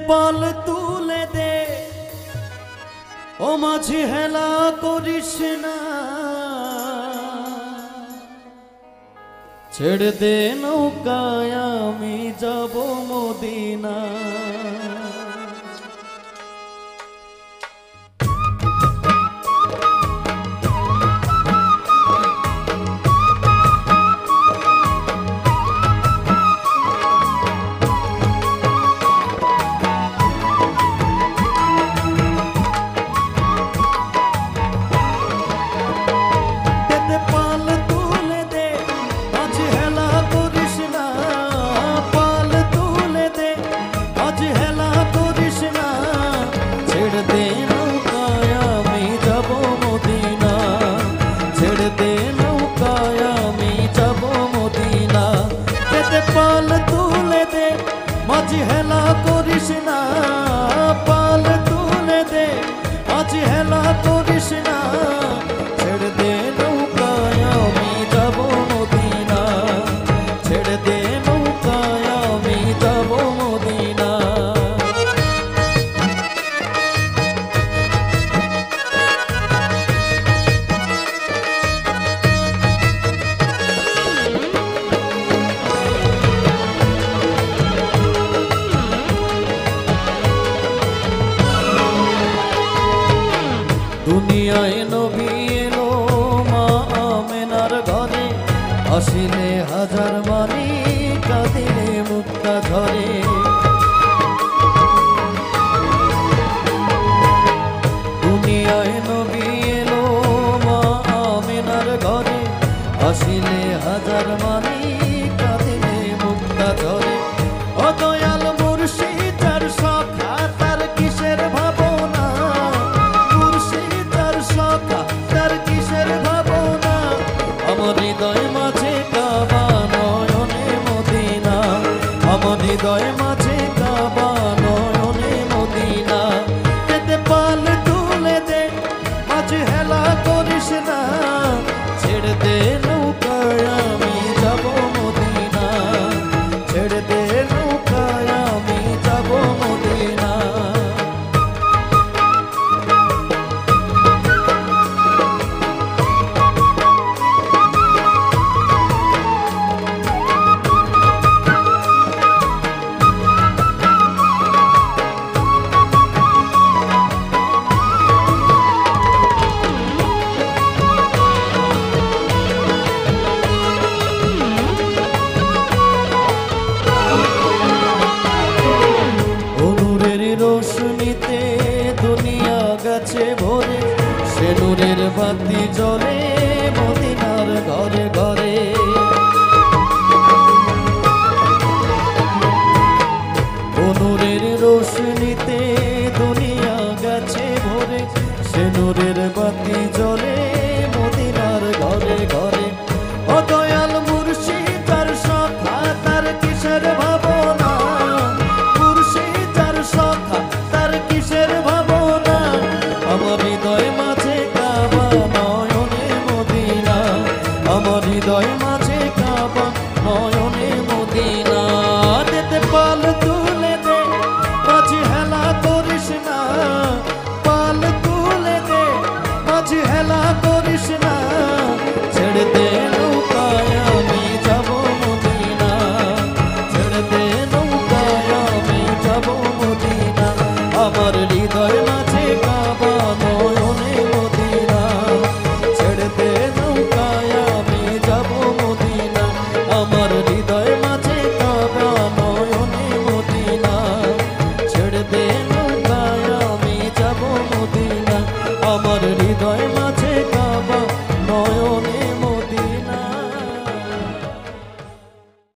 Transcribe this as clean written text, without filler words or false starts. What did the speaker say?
পাল তুলে দে ও মাঝি হেলা করিস না, ছেড়ে দে নৌকায় আমি যাব মদিনা। মাঝি হেলা করিস না, পাল তুলে দে, মাঝি হেলা করিস না, ছেড়ে দে নৌকায় আমি যাব মদিনা, ছেড়ে দে নৌকায় আমি যাব মদিনা। দুনিয়ায় নবী এলো মা আমেনার ঘরে, আসিলে হাজার মানি কাঁদিলে মুক্তা ঝরে। দুনিয়ায় নবী এলো মা আমেনার ঘরে, আসিলে হাজার মানি কাঁদিলে মুক্তা ঝরে। ও দয়াল মুর্শিদ তার সখা তার কিসের ভাবনা, তার কিসের ভাবনা, আমার হৃদয় মাঝে কাবা নয়নে মদিনা, আমার হৃদয় মাঝে কাবা নয়নে মদিনা। এতে পাল তুলে দে, মাঝে হেলা করিস না, ছেড়ে দে নৌকায় আমি যাব মদিনা, ছেড়ে দে নৌকায় আমি যাব মদিনা। রোশনীতে দুনিয়া গেছে ভরে, সে নূরের বাতি জ্বলে মদিনার ঘরে ঘরে।